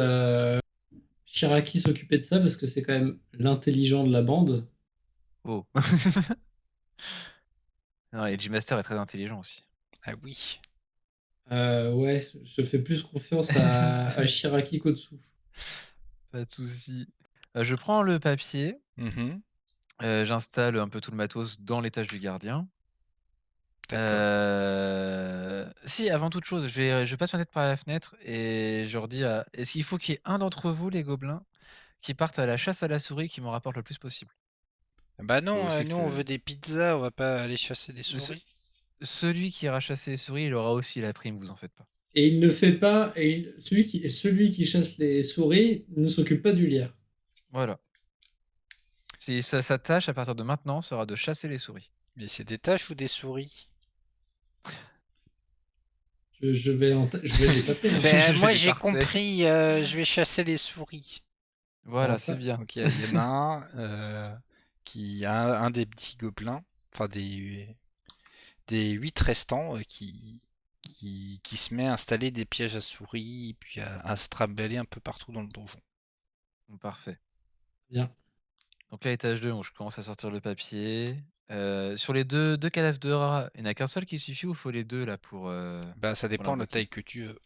Shiraki s'occuper de ça parce que c'est quand même l'intelligent de la bande. Oh. Non, et G-Master est très intelligent aussi. Ah oui. Ouais, je fais plus confiance à Shiraki qu'au-dessous. Pas de souci. Je prends le papier, Mhm. j'installe un peu tout le matos dans l'étage du gardien. D'accord. Si, avant toute chose, je passe ma tête par la fenêtre et je leur dis est-ce qu'il faut qu'il y ait un d'entre vous, les gobelins, qui partent à la chasse à la souris qui m'en rapporte le plus possible? Bah Faut non, aussi nous on que veut des pizzas, on va pas aller chasser des ce- souris. celui qui ira chasser les souris, il aura aussi la prime, vous en faites pas. Et il ne fait pas. Celui qui chasse les souris ne s'occupe pas du lierre. Voilà. Sa tâche, à partir de maintenant, sera de chasser les souris. Mais c'est des taches ou des souris? Je vais les taper. Hein. Fait, Je vais moi les j'ai tarter. compris, je vais chasser les souris. Voilà, Alors, c'est bien. Donc il y en a un qui a un des petits gobelins, enfin des 8 restants qui se met à installer des pièges à souris, puis à se trimballer un peu partout dans le donjon. Bon, parfait. Bien. Donc là, étage 2, bon, je commence à sortir le papier. Sur les deux cadavres de rats, il n'y en a qu'un seul qui suffit ou faut les deux là Bah, ça pour dépend de la l'invoquer? taille que tu veux.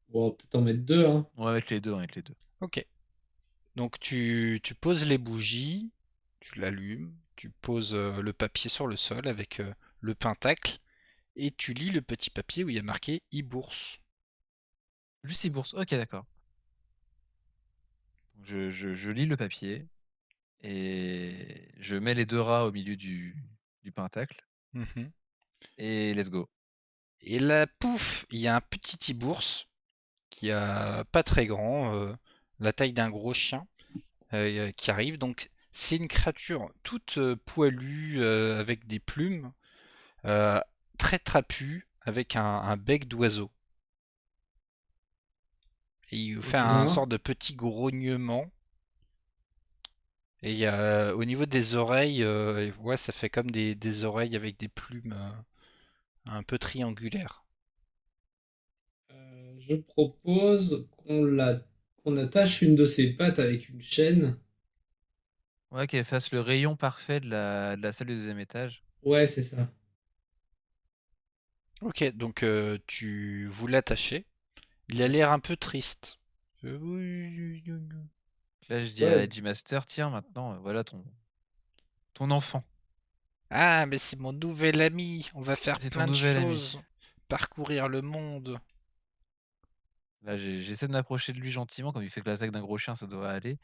Bon, on va peut-être en mettre deux, hein. On va mettre les deux, on va mettre les deux. Ok. Donc tu poses les bougies, tu l'allumes, tu poses le papier sur le sol avec le pentacle, et tu lis le petit papier où il y a marqué e-bourse. Juste 6 bourses, ok, d'accord. Donc je lis le papier et je mets les deux rats au milieu du pentacle Mhm. et let's go. Et là, pouf, il y a un petit e-bourse qui a pas très grand, la taille d'un gros chien, qui arrive. Donc c'est une créature toute poilue avec des plumes, euh, très trapue, avec un bec d'oiseau. Et il fait Ok. un Bien. sort de petit grognement. Et il y a, au niveau des oreilles, ouais, ça fait comme des oreilles avec des plumes un peu triangulaires. Je propose qu'on attache une de ses pattes avec une chaîne. Ouais, qu'elle fasse le rayon parfait de la salle du deuxième étage. Ouais, c'est ça. Ok, donc tu vous l'attachez. Il a l'air un peu triste. Là, je dis à Ouais, Edgy-Master, tiens, maintenant, voilà ton enfant. Ah, mais c'est mon nouvel ami. On va faire C'est ton plein de nouvel ami. choses. Parcourir le monde. Là, j'essaie de m'approcher de lui gentiment, comme il fait que l'attaque d'un gros chien, ça devrait aller,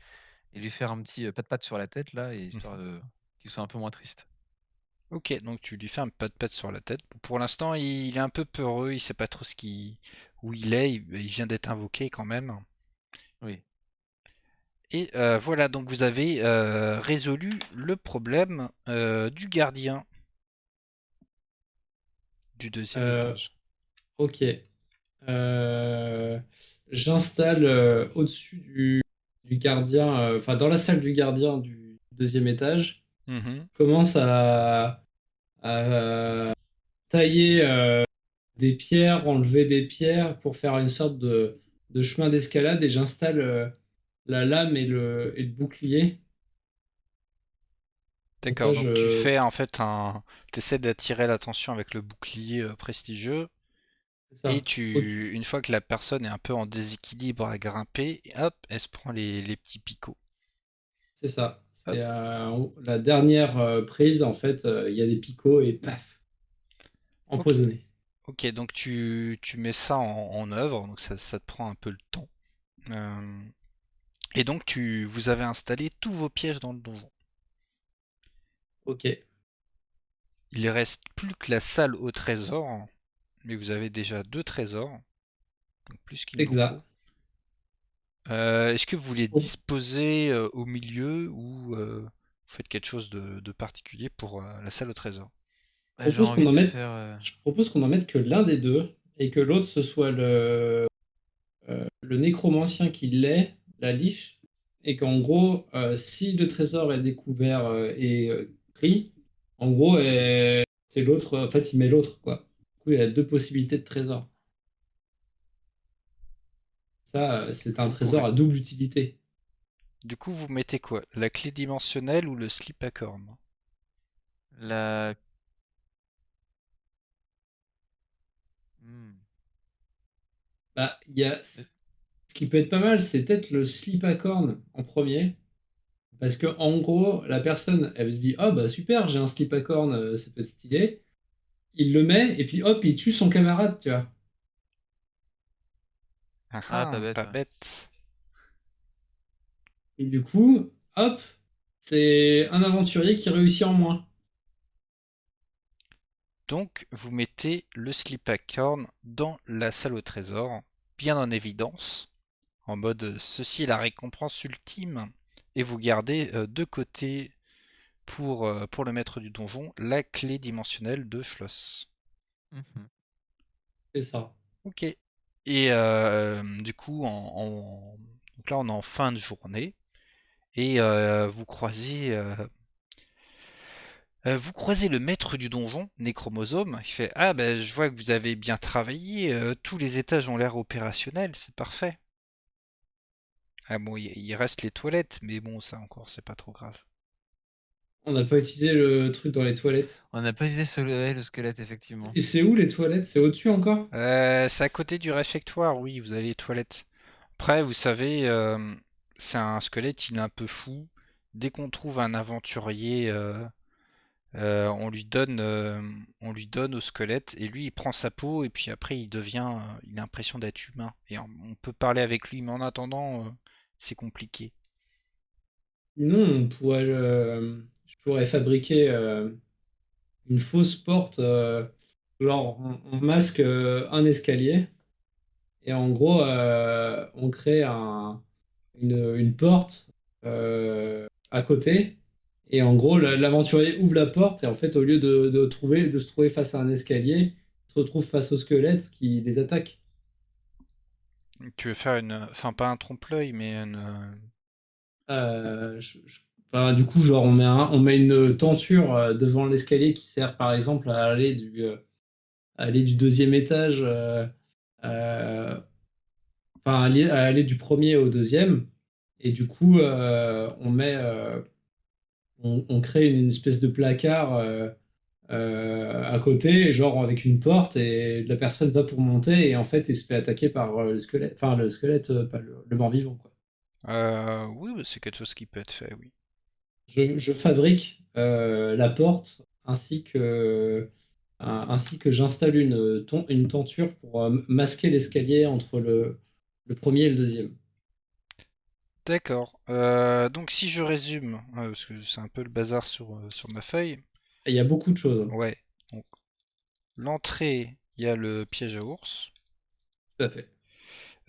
et lui faire un petit pat-pat sur la tête, là, et histoire Mhm. qu'il soit un peu moins triste. Ok, donc tu lui fais un pas de patte sur la tête. Pour l'instant, il est un peu peureux. Il sait pas trop où il est. Il vient d'être invoqué quand même. Oui. Et voilà, donc vous avez résolu le problème du gardien du deuxième euh, étage. ok. Euh, J'installe au-dessus du gardien, enfin dans la salle du gardien du deuxième étage, Mhm. je commence à tailler des pierres, enlever des pierres pour faire une sorte de chemin d'escalade et j'installe la lame et le bouclier. Donc là, D'accord, donc tu je... fais en fait t'essaies d'attirer l'attention avec le bouclier prestigieux. C'est Et ça. Au-dessus. une fois que la personne est un peu en déséquilibre à grimper, hop, elle se prend les petits picots. C'est ça. Hop, C'est la dernière prise, en fait, il y a des picots et paf, ok. empoisonné. Ok, donc tu mets ça en œuvre, donc ça te prend un peu le temps. Euh, et donc vous avez installé tous vos pièges dans le donjon. Ok, Il reste plus que la salle au trésor, mais vous avez déjà deux trésors, donc plus qu'il n'en faut. exact. Est-ce que vous voulez disposer au milieu ou vous faites quelque chose de particulier pour la salle au trésor? Ouais, j'ai Propose qu'on envie en de mette, faire. je propose qu'on en mette que l'un des deux et que l'autre ce soit le nécromancien qui l'est, la liche, et qu'en gros, si le trésor est découvert et pris, en gros, c'est l'autre, en fait, il met l'autre, quoi. Du coup, il a deux possibilités de trésor. Ça, c'est un Vous pouvez. trésor à double utilité. Du coup, vous mettez quoi? La clé dimensionnelle ou le slip à cornes? La. Hmm. Bah, il y a Mais- ce qui peut être pas mal, c'est peut-être le slip à cornes en premier. Parce que en gros, la personne, elle se dit, oh bah super, j'ai un slip à cornes, ça peut être stylé. Il le met et puis hop, il tue son camarade, tu vois. Ah Ah, pas ah, bête, pas ouais. bête. Et du coup, hop, c'est un aventurier qui réussit en moins. Donc, vous mettez le slip à cornes dans la salle au trésor, bien en évidence, en mode ceci est la récompense ultime, et vous gardez de côté pour le maître du donjon la clé dimensionnelle de Schloss. Mhm. C'est ça. Ok. Et du coup, donc là on est en fin de journée et vous croisez Vous croisez le maître du donjon, Nécromosome, qui fait ah ben je vois que vous avez bien travaillé, tous les étages ont l'air opérationnels, c'est parfait. Ah bon, il reste les toilettes, mais bon ça encore c'est pas trop grave. On n'a pas utilisé le truc dans les toilettes. On n'a pas utilisé le squelette, effectivement. Et c'est où les toilettes? C'est au-dessus encore? C'est à côté du réfectoire, oui, vous avez les toilettes. Après, vous savez, c'est un squelette, il est un peu fou. Dès qu'on trouve un aventurier, on lui donne au squelette et lui il prend sa peau et puis après il a l'impression d'être humain. Et on peut parler avec lui, mais en attendant, c'est compliqué. Sinon, je pourrais fabriquer une fausse porte. Genre, on masque un escalier et en gros, on crée une porte à côté. Et en gros, l'aventurier ouvre la porte et en fait, au lieu de se trouver face à un escalier, il se retrouve face au squelette qui les attaque. Tu veux faire enfin pas un trompe-l'œil, mais Enfin, du coup, genre, on met une tenture devant l'escalier qui sert par exemple à aller du deuxième étage, euh, enfin, à aller du premier au deuxième. Et du coup, on crée une espèce de placard à côté, genre avec une porte, et la personne va pour monter, et en fait, il se fait attaquer par le squelette, enfin, le squelette, pas le mort-vivant, quoi. oui, bah, c'est quelque chose qui peut être fait, oui. Je fabrique la porte ainsi que j'installe une tenture pour masquer l'escalier entre le premier et le deuxième. D'accord. Donc si je résume, parce que c'est un peu le bazar sur ma feuille. Et il y a beaucoup de choses, hein. Ouais. Donc l'entrée, il y a le piège à ours. Tout à fait.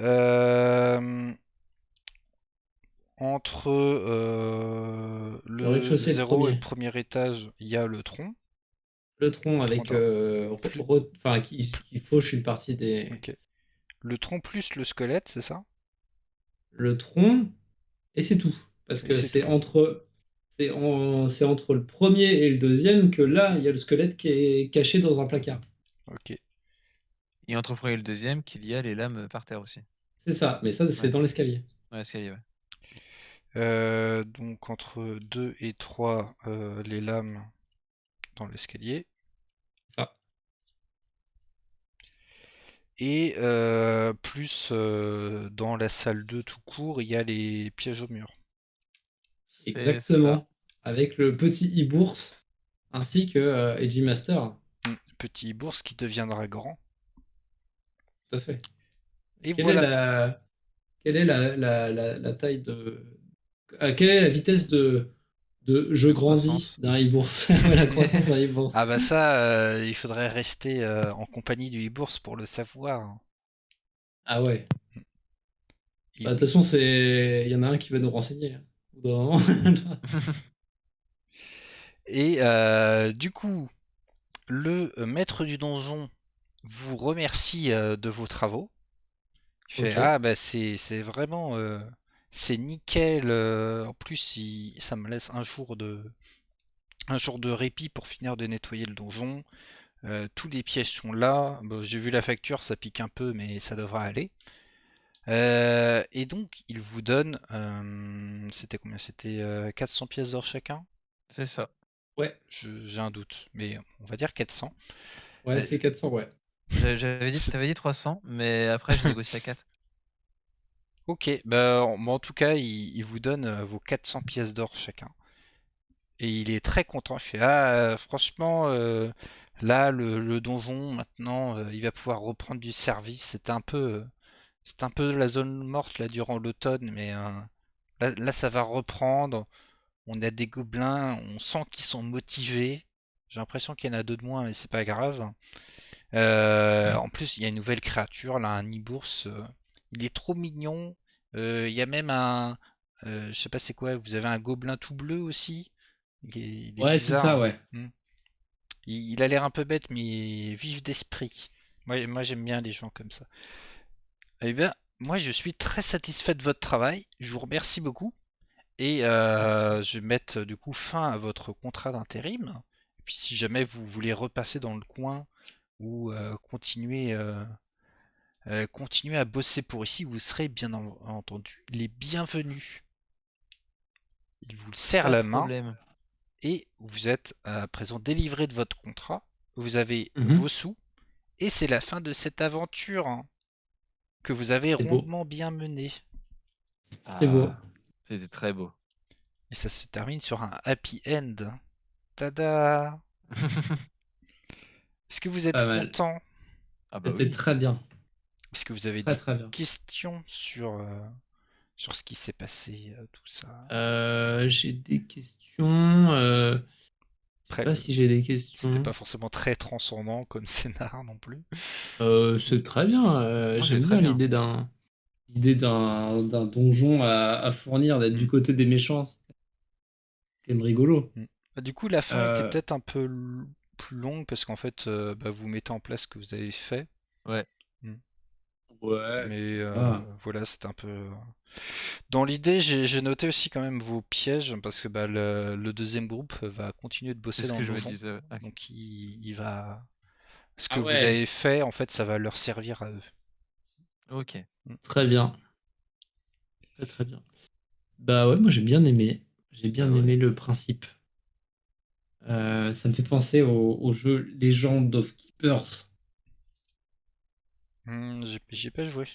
Euh, Entre Le le rez-de-chaussée, le 0 et le premier. premier étage, il y a le tronc. Le tronc Tronc avec, d'arbre. Plus... enfin, qui fauche une partie des. Ok. Le tronc plus le squelette, c'est ça? Le tronc, et c'est tout. Parce Et que c'est tout. c'est entre le premier et le deuxième que là, il y a le squelette qui est caché dans un placard. Ok. Et entre le premier et le deuxième, qu'il y a les lames par terre aussi. C'est ça, mais ça, c'est Ouais, dans l'escalier. ouais, l'escalier, ouais. Donc entre 2 et 3, les lames dans l'escalier. Ça. Et plus dans la salle 2 tout court, il y a les pièges au mur. C'est ça. Exactement. Avec le petit e-bourse ainsi que Edgy Master. Petit bourse qui deviendra grand. Tout à fait. Et Quelle est voilà. la taille quelle est la vitesse de je De grandis croissance. d'un e-bourse? Ouais, la croissance d'un e-bourse. Ah bah ça, il faudrait rester en compagnie du e-bourse pour le savoir. Ah ouais. Et Bah, de toute oui. façon, il y en a un qui va nous renseigner, hein, au bout d'un moment. Et du coup, le maître du donjon vous remercie de vos travaux. Il fait Ok. ah bah c'est vraiment c'est nickel. En plus, ça me laisse un jour de répit pour finir de nettoyer le donjon. Tous les pièges sont là. Bon, j'ai vu la facture, ça pique un peu, mais ça devrait aller. Et donc, il vous donne, c'était combien? C'était 400 pièces d'or chacun? C'est ça. Ouais. J'ai un doute, mais on va dire 400. Ouais, Euh, c'est 400, ouais. c'est- T'avais dit 300, mais après j'ai négocié à 4. ok, bah en tout cas, il vous donne vos 400 pièces d'or chacun. Et il est très content. Il fait ah, franchement, là, le donjon, maintenant, il va pouvoir reprendre du service. C'est un peu la zone morte là durant l'automne, mais là, ça va reprendre. On a des gobelins, on sent qu'ils sont motivés. J'ai l'impression qu'il y en a deux de moins, mais c'est pas grave. En plus, il y a une nouvelle créature, là, un Ibourse. Il est trop mignon. Il y a même je sais pas c'est quoi, vous avez un gobelin tout bleu aussi. Il est Ouais, c'est ça, bizarre. ouais. Hmm. Il a l'air un peu bête, mais vif d'esprit. Moi j'aime bien les gens comme ça. Eh bien, moi je suis très satisfait de votre travail. Je vous remercie beaucoup. Et Merci. je vais mettre du coup fin à votre contrat d'intérim. puis si jamais vous voulez repasser dans le coin ou continuer à bosser pour ici, vous serez bien entendu les bienvenus. Il vous serre Pas de la main problème. et vous êtes à présent délivré de votre contrat. Vous avez vos Mhm. sous et c'est la fin de cette aventure, hein, que vous avez C'est beau. rondement bien menée. C'était beau. C'était très beau. Et ça se termine sur un happy end. Tada! Est-ce que vous êtes Pas mal. content? Ah bah C'était oui. très bien. Est-ce que vous avez Très des très bien. questions sur ce qui s'est passé, tout ça? J'ai des questions. Je sais Après, pas si j'ai des c'était questions. pas forcément très transcendant comme scénar non plus. C'est très bien. Moi, c'est J'aime très bien bien. l'idée d'un donjon à fournir, d'être du Mm. côté des méchants. C'est quand même rigolo. Mm. Du coup, la fin était Euh, peut-être un peu plus longue parce qu'en fait, vous mettez en place ce que vous avez fait. Ouais. Mm. ouais, Mais ça va. voilà, c'était un peu. Dans l'idée, j'ai noté aussi quand même vos pièges parce que le deuxième groupe va continuer de C'est bosser ce dans que le je me donjon. disais. Ok. Donc il va. Ce que Ah vous ouais, avez fait, en fait, ça va leur servir à eux. Ok. Mm. très bien. Très très bien. Bah ouais, moi j'ai bien aimé. J'ai Ah bien ouais. aimé le principe. Ça me fait penser au jeu Legend of Keepers. J'ai pas joué,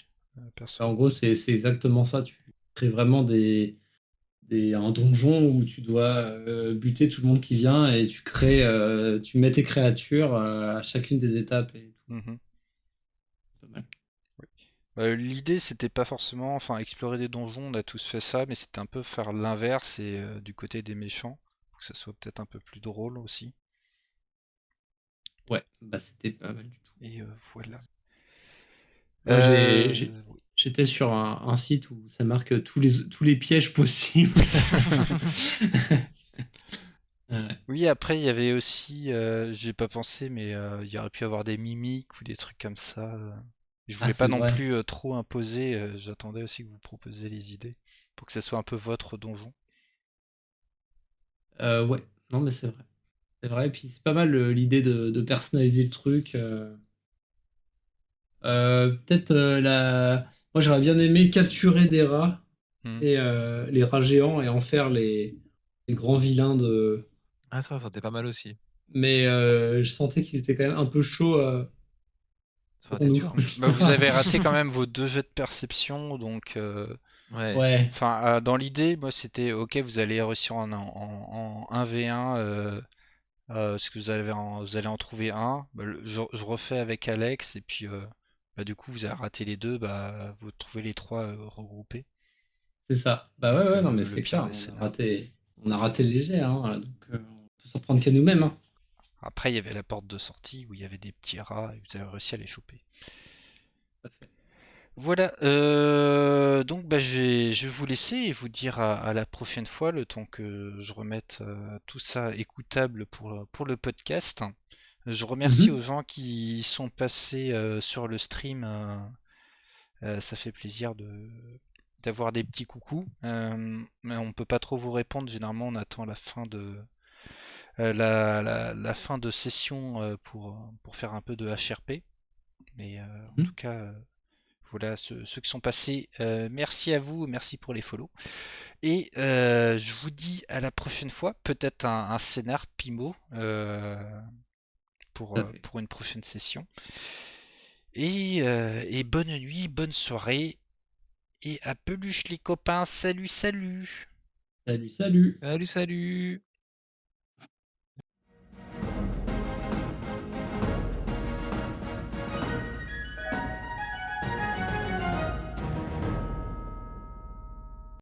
perso. En gros, c'est exactement ça. Tu crées vraiment un donjon où tu dois buter tout le monde qui vient et tu mets tes créatures à chacune des étapes et tout. Mhm. C'est pas mal. Oui. L'idée, c'était pas forcément, enfin, explorer des donjons, on a tous fait ça, mais c'était un peu faire l'inverse et du côté des méchants, pour que ça soit peut-être un peu plus drôle aussi. Ouais, bah c'était pas mal du tout. Et voilà. Moi, Oui. j'étais sur un site où ça marque tous les pièges possibles. Ouais. Oui, après, il y avait aussi, j'ai pas pensé, mais il y aurait pu avoir des mimiques ou des trucs comme ça. Je Ah, voulais pas c'est non vrai. plus trop imposer, j'attendais aussi que vous proposiez les idées, pour que ça soit un peu votre donjon. Ouais, non, mais c'est vrai. C'est vrai. Et puis, c'est pas mal l'idée de personnaliser le truc. Peut-être moi, j'aurais bien aimé capturer des rats Hmm. et les rats géants et en faire les grands vilains de. Ah, ça sentait pas mal aussi. Mais je sentais qu'ils étaient quand même un peu chauds Ça aurait pour été nous. dur, hein. Vous avez raté quand même vos deux jets de perception, donc Ouais. Ouais, enfin, dans l'idée, moi c'était ok, vous allez réussir en 1v1, parce que vous allez en trouver un. Je refais avec Alex, et puis du coup, vous avez raté les deux, vous trouvez les trois regroupés. c'est ça. Bah ouais, Donc ouais, non, mais le c'est pire clair. des scénarios. On a raté le léger, hein, donc on peut s'en prendre qu'à nous-mêmes. Hein. Après, il y avait la porte de sortie où il y avait des petits rats, et vous avez réussi à les choper. Tout à fait. Voilà, donc je vais vous laisser et vous dire à la prochaine fois, le temps que je remette tout ça écoutable pour le podcast. Je remercie aux Mhm. gens qui sont passés sur le stream. Ça fait plaisir d'avoir des petits coucous. Mais on peut pas trop vous répondre. Généralement, on attend la fin la fin de session pour faire un peu de HRP. Mais en tout Mhm. cas, voilà, ceux qui sont passés, merci à vous, merci pour les follow. Et je vous dis à la prochaine fois, peut-être un scénar Pimo Tout à fait. pour une prochaine session. Et bonne nuit, bonne soirée, et à peluche les copains, salut salut! Salut, salut. Salut, salut!